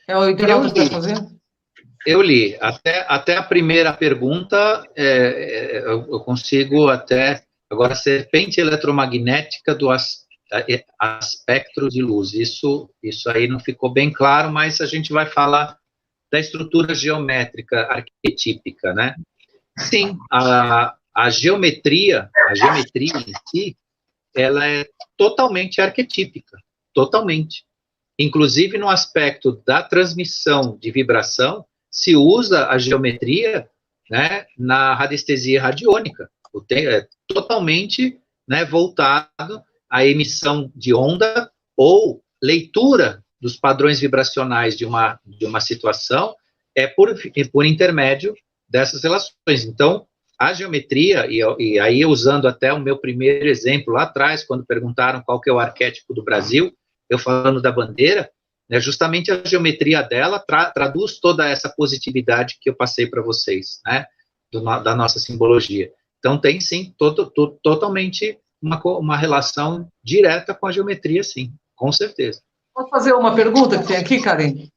É o internauta que está fazendo?
Eu li. Até a primeira pergunta, eu consigo até... Agora, serpente eletromagnética do aspecto de luz. Isso aí não ficou bem claro, mas a gente vai falar da estrutura geométrica arquetípica, né? Sim, a geometria em si, ela é totalmente arquetípica, totalmente. Inclusive, no aspecto da transmissão de vibração, se usa a geometria, né, na radiestesia radiônica. Totalmente, né, voltado à emissão de onda ou leitura dos padrões vibracionais de uma situação por intermédio dessas relações. Então, a geometria, e aí usando até o meu primeiro exemplo lá atrás, quando perguntaram qual que é o arquétipo do Brasil, eu falando da bandeira, né, justamente a geometria dela traduz toda essa positividade que eu passei para vocês, né, da nossa simbologia. Então, tem, sim, totalmente uma relação direta com a geometria, sim, com certeza.
Posso fazer uma pergunta que tem aqui, Karen?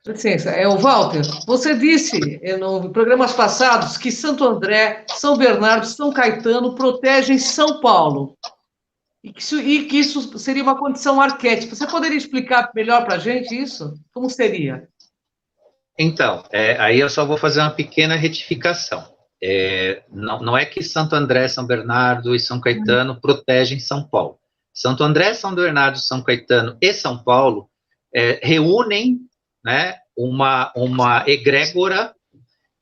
Licença, o Walter, você disse em programas passados que Santo André, São Bernardo, São Caetano protegem São Paulo. E que isso seria uma condição arquétipa. Você poderia explicar melhor para a gente isso? Como seria?
Então, aí eu só vou fazer uma pequena retificação. Não é que Santo André, São Bernardo e São Caetano protegem São Paulo. Santo André, São Bernardo, São Caetano e São Paulo reúnem, né, uma egrégora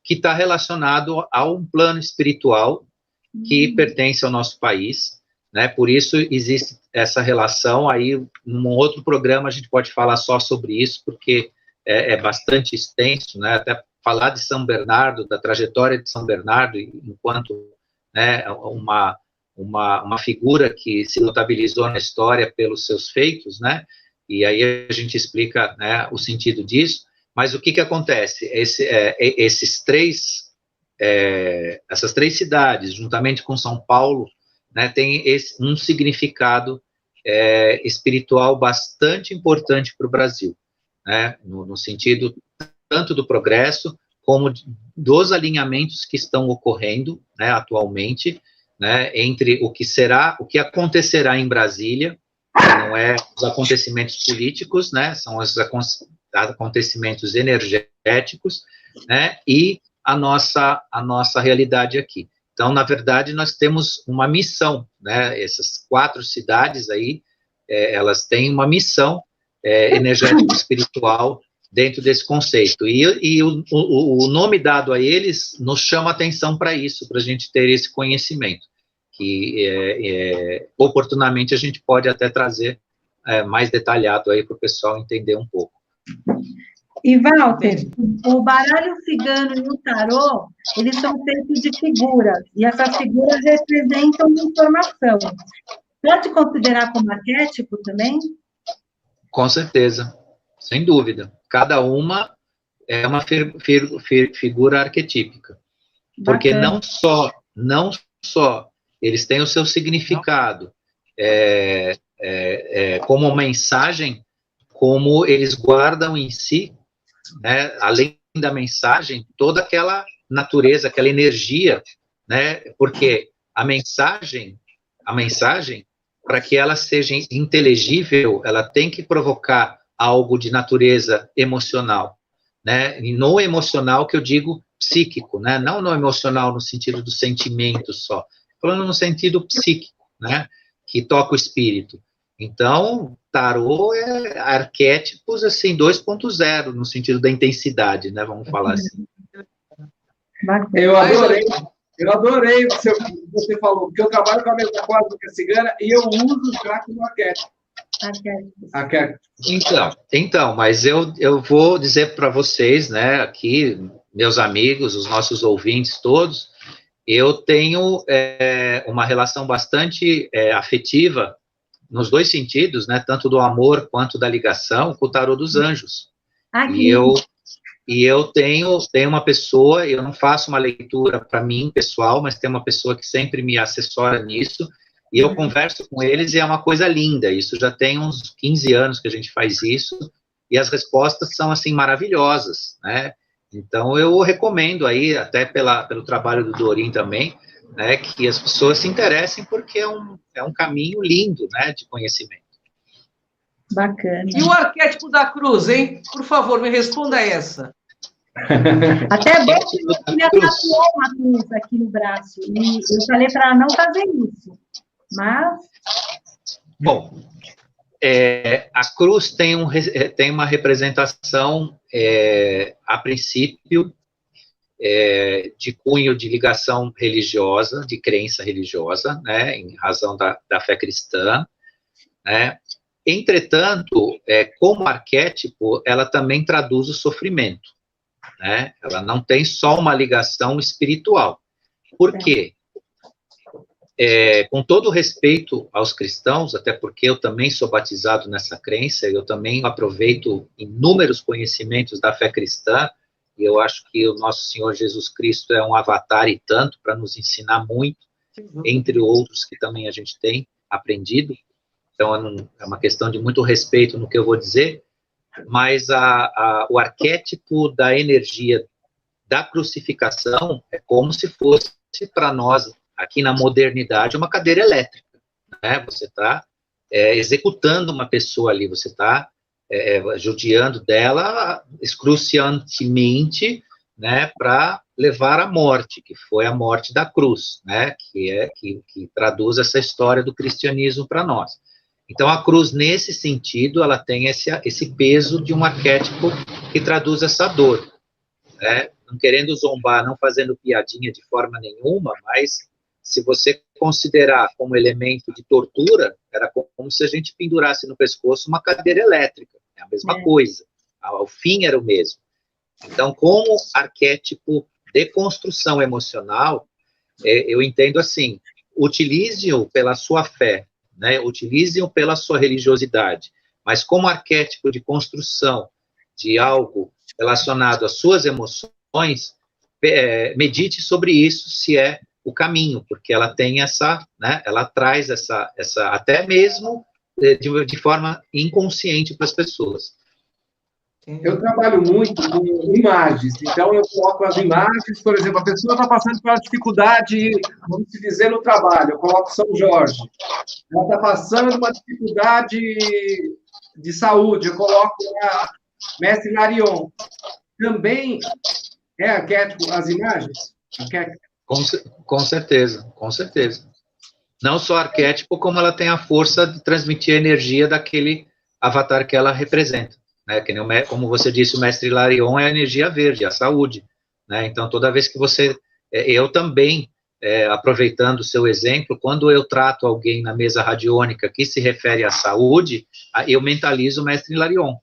que está relacionado a um plano espiritual que pertence ao nosso país, né? Por isso existe essa relação. Aí, num outro programa, a gente pode falar só sobre isso, porque é bastante extenso, né? Até falar de São Bernardo, da trajetória de São Bernardo, enquanto, né, uma figura que se notabilizou na história pelos seus feitos, né? E aí a gente explica, né, o sentido disso. Mas o que acontece? Essas três cidades, juntamente com São Paulo, né, tem um significado espiritual bastante importante para o Brasil, né, no sentido tanto do progresso como dos alinhamentos que estão ocorrendo, né, atualmente, né, entre o que acontecerá em Brasília, que não é os acontecimentos políticos, né, são os acontecimentos energéticos, né, e a nossa realidade aqui. Então, na verdade, nós temos uma missão, né, essas 4 cidades aí, elas têm uma missão energética espiritual dentro desse conceito, e o nome dado a eles nos chama atenção para isso, para a gente ter esse conhecimento, que oportunamente a gente pode até trazer mais detalhado aí para o pessoal entender um pouco.
E, Walter, o baralho cigano e o tarô, eles são feitos de figuras, e essas figuras representam informação. Pode considerar como arquétipo também? Com
certeza, sem dúvida. Cada uma é uma figura arquetípica. Porque não só eles têm o seu significado como mensagem, como eles guardam em si, né, além da mensagem, toda aquela natureza, aquela energia, né, porque a mensagem, para que ela seja inteligível, ela tem que provocar algo de natureza emocional, né, e no emocional que eu digo psíquico, né, não no emocional no sentido do sentimento só, falando no sentido psíquico, né, que toca o espírito. Então, tarô é arquétipos, assim, 2.0, no sentido da intensidade, né, vamos falar assim.
Eu adorei o que você falou, porque eu trabalho com a mesa quádrupla cigana e eu uso já como arquétipo.
Então, mas eu vou dizer para vocês, né, aqui, meus amigos, os nossos ouvintes todos, eu tenho uma relação bastante afetiva, nos 2 sentidos, né, tanto do amor quanto da ligação, com o tarô dos anjos. E eu tenho uma pessoa, eu não faço uma leitura para mim, pessoal, mas tem uma pessoa que sempre me assessora nisso, e eu converso com eles e é uma coisa linda. Isso já tem uns 15 anos que a gente faz isso, e as respostas são, assim, maravilhosas, né? Então, eu recomendo aí, até pelo trabalho do Dorim também, né, que as pessoas se interessem, porque é um caminho lindo, né, de conhecimento.
Bacana.
E o arquétipo da cruz, hein? Por favor, me responda essa.
Até bom que eu queria tatuar uma cruz aqui no braço, e eu falei para não fazer isso, mas...
Bom, a cruz tem uma representação, a princípio, de cunho de ligação religiosa, de crença religiosa, né, em razão da fé cristã, né. Entretanto, como arquétipo, ela também traduz o sofrimento, né, ela não tem só uma ligação espiritual. Por quê? Com todo respeito aos cristãos, até porque eu também sou batizado nessa crença, eu também aproveito inúmeros conhecimentos da fé cristã, e eu acho que o nosso Senhor Jesus Cristo é um avatar e tanto para nos ensinar muito, entre outros que também a gente tem aprendido. Então, é uma questão de muito respeito no que eu vou dizer, mas o arquétipo da energia da crucificação é como se fosse, para nós, aqui na modernidade, uma cadeira elétrica, né? Você está executando uma pessoa ali, você está judiando dela excruciantemente, né, para levar à morte, que foi a morte da cruz, né, que traduz essa história do cristianismo para nós. Então, a cruz, nesse sentido, ela tem esse peso de um arquétipo que traduz essa dor, né? Não querendo zombar, não fazendo piadinha de forma nenhuma, mas se você considerar como elemento de tortura, era como se a gente pendurasse no pescoço uma cadeira elétrica, é a mesma coisa, o fim era o mesmo. Então, como arquétipo de construção emocional, eu entendo assim, utilize-o pela sua fé, né, utilize-o pela sua religiosidade, mas como arquétipo de construção de algo relacionado às suas emoções, medite sobre isso, se é o caminho, porque ela tem né, ela traz essa até mesmo de forma inconsciente para as pessoas.
Eu trabalho muito com imagens, então eu coloco as imagens, por exemplo, a pessoa está passando por uma dificuldade, vamos dizer, no trabalho, eu coloco São Jorge. Ela está passando uma dificuldade de saúde, eu coloco a Mestre Larion. Também é arquétipo as imagens? Arquétipo.
Com certeza, com certeza. Não só arquétipo, como ela tem a força de transmitir a energia daquele avatar que ela representa. Né, que nem como você disse, o Mestre Larion é a energia verde, a saúde, né? Então, toda vez que eu também, aproveitando o seu exemplo, quando eu trato alguém na mesa radiônica que se refere à saúde, eu mentalizo o Mestre Larion,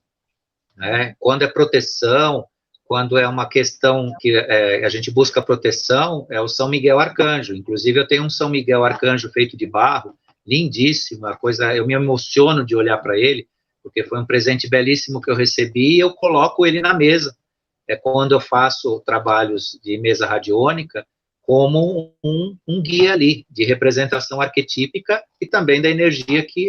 né? Quando é proteção, quando é uma questão que a gente busca proteção, é o São Miguel Arcanjo. Inclusive, eu tenho um São Miguel Arcanjo feito de barro, lindíssimo, eu me emociono de olhar para ele, porque foi um presente belíssimo que eu recebi, e eu coloco ele na mesa. É quando eu faço trabalhos de mesa radiônica, como um guia ali, de representação arquetípica, e também da energia que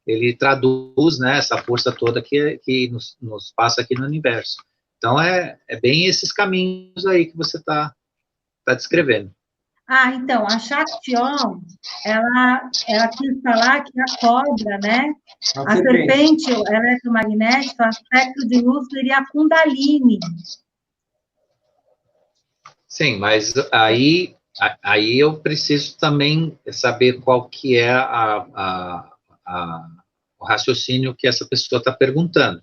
ele traduz, né, essa força toda que nos passa aqui no universo. Então, é bem esses caminhos aí que você está descrevendo.
Então, a Shaktion, ela quis falar que a cobra, né? A serpente eletromagnética, o aspecto de luz seria a Kundalini.
Sim, mas aí eu preciso também saber qual que é o raciocínio que essa pessoa está perguntando.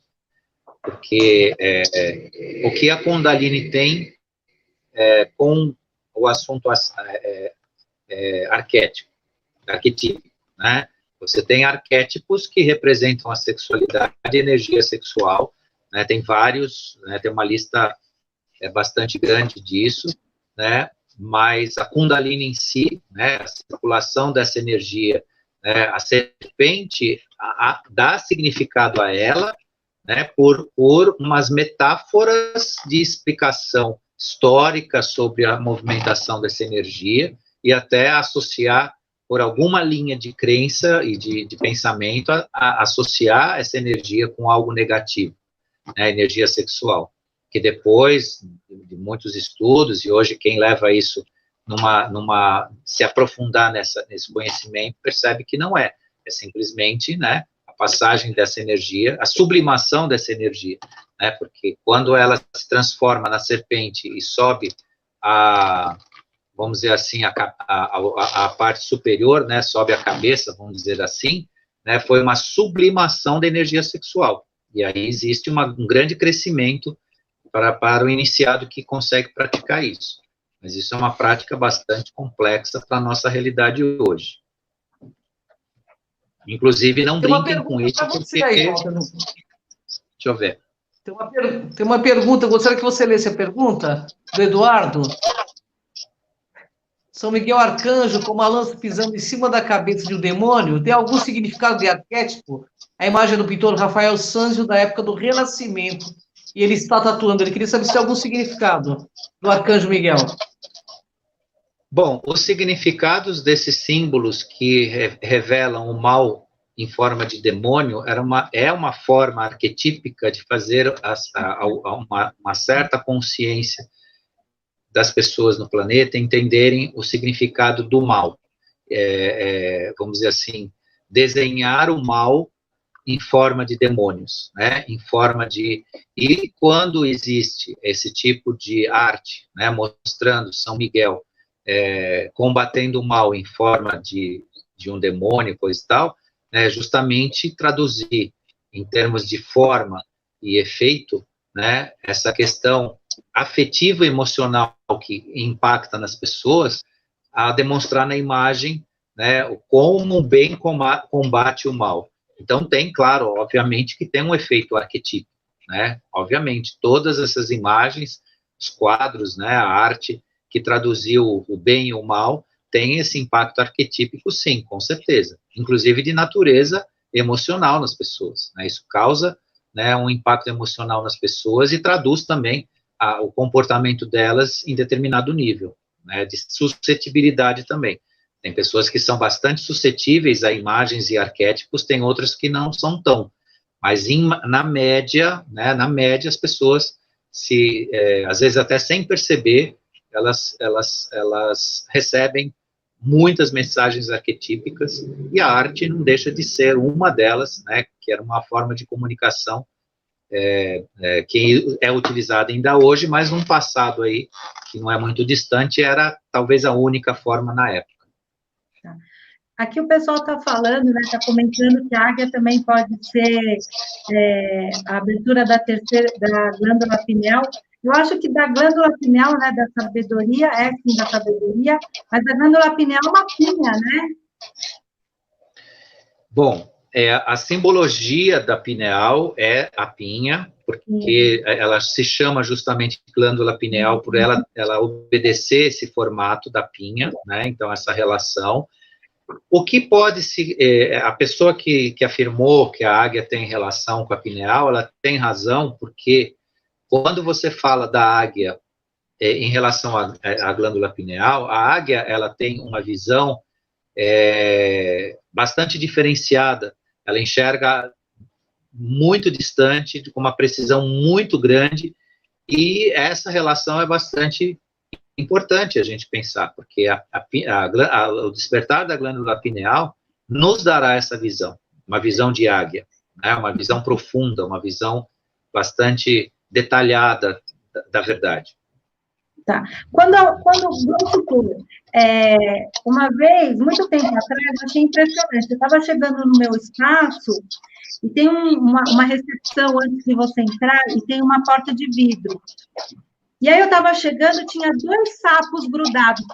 Porque o que a Kundalini tem com o assunto arquetípico, né? Você tem arquétipos que representam a sexualidade, a energia sexual, né? Tem vários, né? Tem uma lista bastante grande disso, né? Mas a Kundalini em si, né? A circulação dessa energia, né? A serpente dá significado a ela, né? Por umas metáforas de explicação histórica sobre a movimentação dessa energia, e até associar, por alguma linha de crença e de pensamento, a associar essa energia com algo negativo, né, energia sexual, que depois de muitos estudos, e hoje quem leva isso se aprofundar nesse conhecimento, percebe que não é simplesmente, né, a passagem dessa energia, a sublimação dessa energia, né, porque quando ela se transforma na serpente e sobe vamos dizer assim, a parte superior, né, sobe a cabeça, vamos dizer assim, né, foi uma sublimação da energia sexual, e aí existe um grande crescimento para o iniciado que consegue praticar isso, mas isso é uma prática bastante complexa para a nossa realidade hoje. Inclusive, não brinquem com isso, porque... Deixa eu ver.
Tem uma pergunta, eu gostaria que você lesse a pergunta, do Eduardo. São Miguel Arcanjo, com uma lança pisando em cima da cabeça de um demônio, tem algum significado de arquétipo? A imagem do pintor Rafael Sanzio, da época do Renascimento. e ele está tatuando. Ele queria saber se tem algum significado do Arcanjo Miguel.
Bom, os significados desses símbolos que revelam o mal em forma de demônio é uma forma arquetípica de fazer uma certa consciência das pessoas no planeta entenderem o significado do mal. Vamos dizer assim, desenhar o mal em forma de demônios, né? Em forma de... E quando existe esse tipo de arte, né, mostrando São Miguel combatendo o mal em forma de um demônio, coisa e tal, né, justamente traduzir em termos de forma e efeito, né, essa questão afetiva e emocional que impacta nas pessoas, a demonstrar na imagem, né, como o bem combate o mal. Então tem, claro, obviamente que tem um efeito arquetípico, né, obviamente, todas essas imagens, os quadros, né, a arte que traduziu o bem e o mal, tem esse impacto arquetípico, sim, com certeza, inclusive de natureza emocional nas pessoas, né, isso causa, né, um impacto emocional nas pessoas e traduz também o comportamento delas em determinado nível, né, de suscetibilidade também. Tem pessoas que são bastante suscetíveis a imagens e arquétipos, tem outras que não são tão, mas na média, né, as pessoas, às vezes até sem perceber, elas recebem muitas mensagens arquetípicas, e a arte não deixa de ser uma delas, né, que era uma forma de comunicação que é utilizada ainda hoje, mas num passado aí, que não é muito distante, era talvez a única forma na época.
Aqui o pessoal está falando, né, está comentando que a águia também pode ser a abertura da glândula pineal. Eu acho que da glândula pineal, né, da sabedoria, sim, da sabedoria, mas a glândula pineal é uma pinha, né?
Bom, a simbologia da pineal é a pinha, porque ela se chama justamente glândula pineal por ela obedecer esse formato da pinha, né, então essa relação. O que pode se... a pessoa que afirmou que a águia tem relação com a pineal, ela tem razão, porque quando você fala da águia em relação à glândula pineal, a águia ela tem uma visão bastante diferenciada, ela enxerga muito distante, com uma precisão muito grande, e essa relação é bastante importante a gente pensar, porque o despertar da glândula pineal nos dará essa visão, uma visão de águia, né, uma visão profunda, uma visão bastante detalhada da verdade.
Tá. Quando vamos supor, uma vez, muito tempo atrás, eu achei impressionante, eu estava chegando no meu espaço, e tem uma recepção antes de você entrar, e tem uma porta de vidro. E aí eu estava chegando, tinha 2 sapos grudados,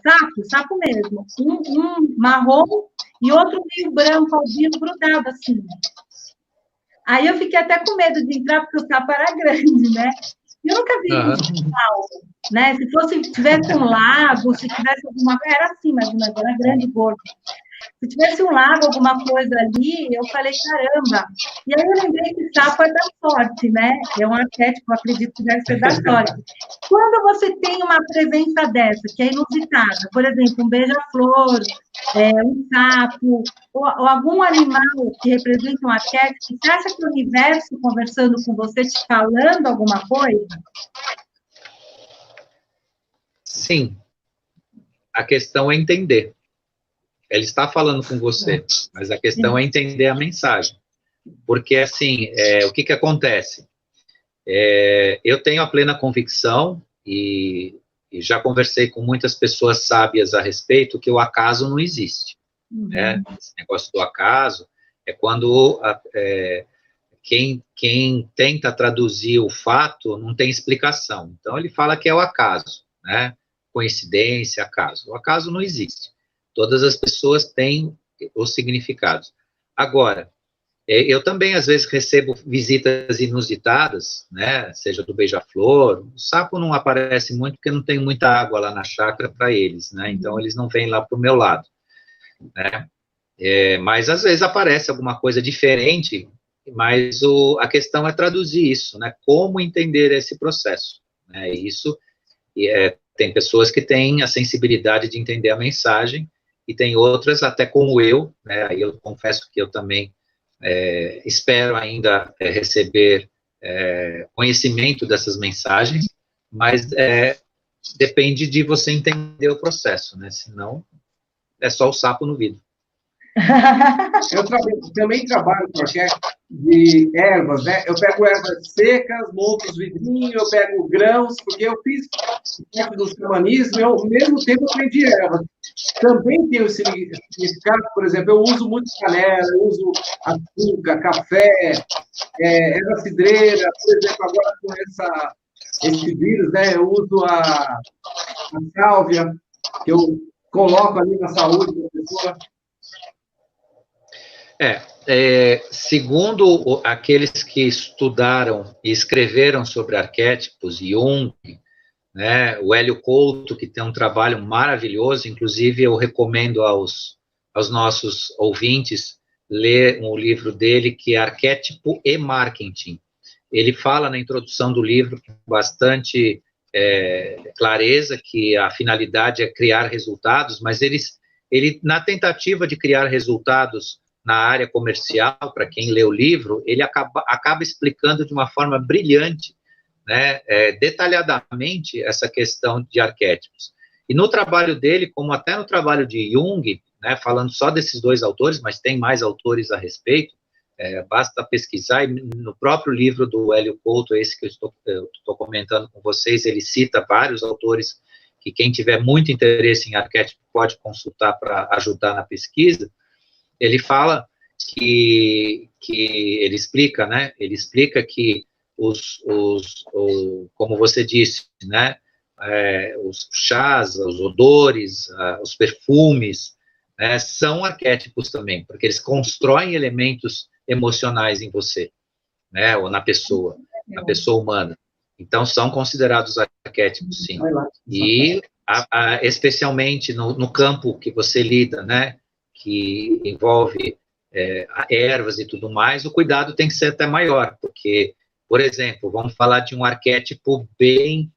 sapo mesmo, um marrom e outro meio branco, albino, grudado, assim. Aí eu fiquei até com medo de entrar, porque o sapo era grande, né? E eu nunca vi isso, né? Se tivesse um lago, se tivesse alguma coisa, era assim, mas era grande e gordo. Se tivesse um lago, alguma coisa ali, eu falei, caramba. E aí eu lembrei que sapo é da sorte, né? É um arquétipo, acredito que deve ser da sorte. Quando você tem uma presença dessa, que é inusitada, por exemplo, um beija-flor, um sapo, ou algum animal que representa um arquétipo, você acha que o universo conversando com você, te falando alguma coisa?
Sim. A questão é entender. Ele está falando com você, mas a questão é entender a mensagem. Porque, assim, o que acontece? Eu tenho a plena convicção, e já conversei com muitas pessoas sábias a respeito, que o acaso não existe. Né? Esse negócio do acaso é quando quem tenta traduzir o fato não tem explicação. Então, ele fala que é o acaso, né? Coincidência, acaso. O acaso não existe. Todas as pessoas têm os significados. Agora, eu também, às vezes, recebo visitas inusitadas, né, seja do beija-flor. O sapo não aparece muito, porque não tem muita água lá na chácara para eles, né, então eles não vêm lá para o meu lado. Né, mas, às vezes, aparece alguma coisa diferente, mas a questão é traduzir isso, né? Como entender esse processo, né? Tem pessoas que têm a sensibilidade de entender a mensagem, e tem outras, até como eu, né? Aí eu confesso que eu também espero ainda receber conhecimento dessas mensagens, mas depende de você entender o processo, né? Senão é só o sapo no vidro.
Eu também trabalho com arquétipo de ervas, né? Eu pego ervas secas, monto os vidrinhos, eu pego grãos, porque eu fiz parte do xamanismo e ao mesmo tempo aprendi ervas. Também tem o significado, por exemplo, eu uso muito canela, eu uso açúcar, café, erva cidreira, por exemplo, agora com esse vírus, né? Eu uso a sálvia, que eu coloco ali na saúde da pessoa.
Segundo aqueles que estudaram e escreveram sobre arquétipos, Jung, né, o Hélio Couto, que tem um trabalho maravilhoso, inclusive eu recomendo aos nossos ouvintes ler um livro dele, que é Arquétipo e Marketing. Ele fala na introdução do livro com bastante clareza que a finalidade é criar resultados, mas ele, na tentativa de criar resultados na área comercial, para quem lê o livro, ele acaba explicando de uma forma brilhante, né, detalhadamente, essa questão de arquétipos. E no trabalho dele, como até no trabalho de Jung, né, falando só desses dois autores, mas tem mais autores a respeito, basta pesquisar, e no próprio livro do Hélio Couto, esse que eu estou comentando com vocês, ele cita vários autores que quem tiver muito interesse em arquétipo pode consultar para ajudar na pesquisa. Ele fala que ele explica, né? Ele explica que como você disse, né? Os chás, os odores, os perfumes, né? São arquétipos também, porque eles constroem elementos emocionais em você, né? Ou na pessoa humana. Então são considerados arquétipos, sim. E especialmente no campo que você lida, né? Que envolve ervas e tudo mais, o cuidado tem que ser até maior, porque, por exemplo, vamos falar de um arquétipo bem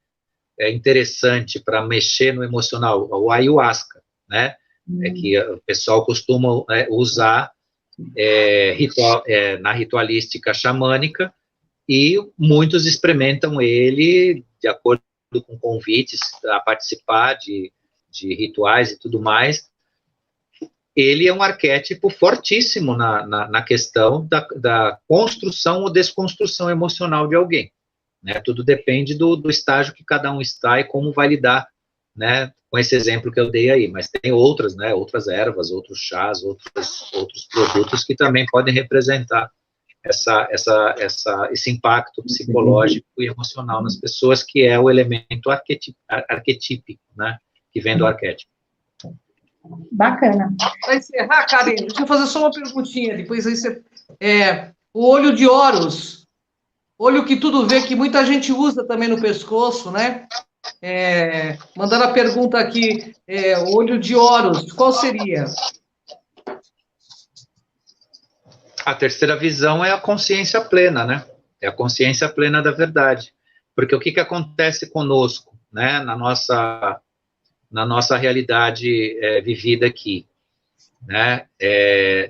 interessante para mexer no emocional, o ayahuasca, né? Que o pessoal costuma usar na ritualística xamânica, e muitos experimentam ele de acordo com convites a participar de rituais e tudo mais. Ele é um arquétipo fortíssimo na questão da construção ou desconstrução emocional de alguém, né? Tudo depende do estágio que cada um está e como vai lidar, né, com esse exemplo que eu dei aí, mas tem outras, né, outras ervas, outros chás, outros produtos que também podem representar esse impacto psicológico e emocional nas pessoas, que é o elemento arquetípico, né, que vem do arquétipo.
Bacana.
Para encerrar, Karen, deixa eu fazer só uma perguntinha. Depois aí você. O olho de Horus, olho que tudo vê, que muita gente usa também no pescoço, né? Mandando a pergunta aqui, olho de Horus, qual seria?
A terceira visão é a consciência plena, né? É a consciência plena da verdade. Porque o que acontece conosco, né? Na nossa realidade vivida aqui, né?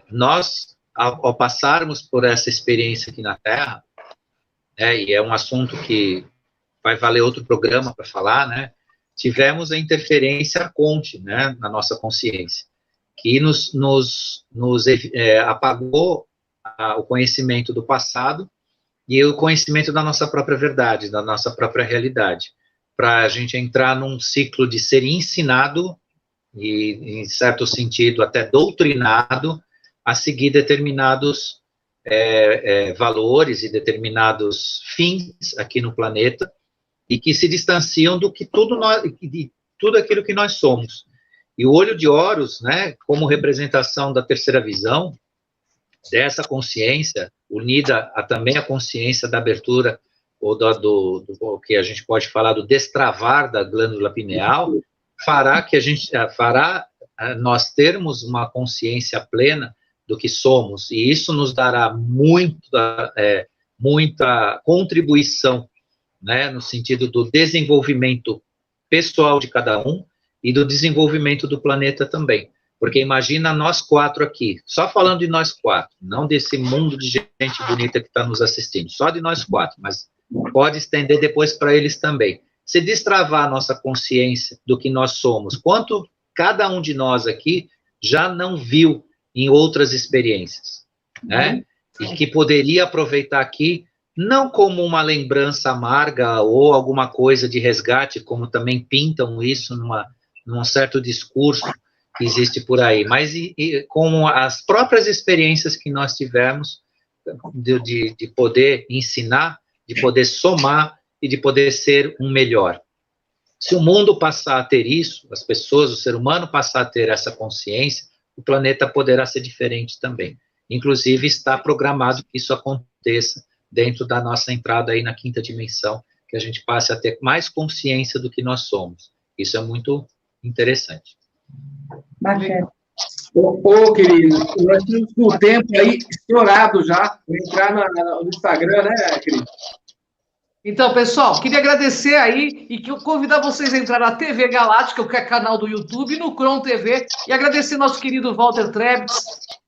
Nós, ao passarmos por essa experiência aqui na Terra, e é um assunto que vai valer outro programa para falar, né? Tivemos a interferência arconte, né? Na nossa consciência, que nos apagou o conhecimento do passado e o conhecimento da nossa própria verdade, da nossa própria realidade, para a gente entrar num ciclo de ser ensinado e, em certo sentido, até doutrinado a seguir determinados valores e determinados fins aqui no planeta, e que se distanciam de tudo aquilo que nós somos. E o olho de Horus, né, como representação da terceira visão, dessa consciência, unida também à consciência da abertura, ou do que a gente pode falar do destravar da glândula pineal, fará nós termos uma consciência plena do que somos, e isso nos dará muita contribuição, né, no sentido do desenvolvimento pessoal de cada um e do desenvolvimento do planeta também. Porque imagina nós 4 aqui, só falando de nós 4, não desse mundo de gente bonita que está nos assistindo, só de nós 4, mas pode estender depois para eles também. Se destravar a nossa consciência do que nós somos, quanto cada um de nós aqui já não viu em outras experiências, né? E que poderia aproveitar aqui, não como uma lembrança amarga ou alguma coisa de resgate, como também pintam isso num certo discurso que existe por aí, mas como as próprias experiências que nós tivemos de poder ensinar, de poder somar e de poder ser um melhor. Se o mundo passar a ter isso, as pessoas, o ser humano passar a ter essa consciência, o planeta poderá ser diferente também. Inclusive, está programado que isso aconteça dentro da nossa entrada aí na 5ª dimensão, que a gente passe a ter mais consciência do que nós somos. Isso é muito interessante.
Bacana.
Ô, querido, nós temos o tempo aí estourado já, para entrar no Instagram, né, querido?
Então, pessoal, queria agradecer aí e convidar vocês a entrar na TV Galáctica, que é canal do YouTube, no Cron TV, e agradecer nosso querido Walter Trebitz,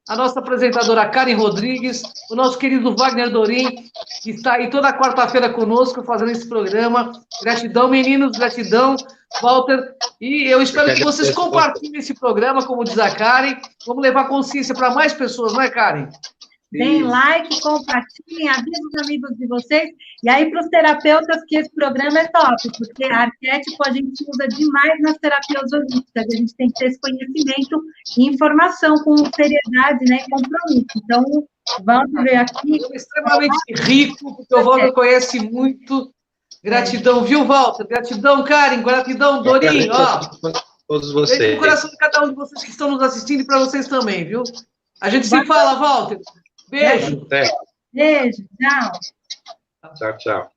a nossa apresentadora Karen Rodrigues, o nosso querido Wagner Dorim, que está aí toda quarta-feira conosco fazendo esse programa. Gratidão, meninos, gratidão, Walter. E eu espero que vocês compartilhem esse programa, como diz a Karen. Vamos levar consciência para mais pessoas, não é, Karen?
Deem like, compartilhem, avisem os amigos de vocês. E aí, para os terapeutas, que esse programa é top, porque arquétipo a gente usa demais nas terapias holísticas. A gente tem que ter esse conhecimento e informação com seriedade, né, e compromisso. Então, vamos ver aqui.
É extremamente rico, porque o Walter conhece muito. Gratidão, viu, Walter? Gratidão, Karen. Gratidão, Dorim. Ó,
todos vocês.
beijo no coração de cada um de vocês que estão nos assistindo e para vocês também, viu? A gente se fala, Walter. Beijo.
Beijo, tchau.
Tchau, tchau.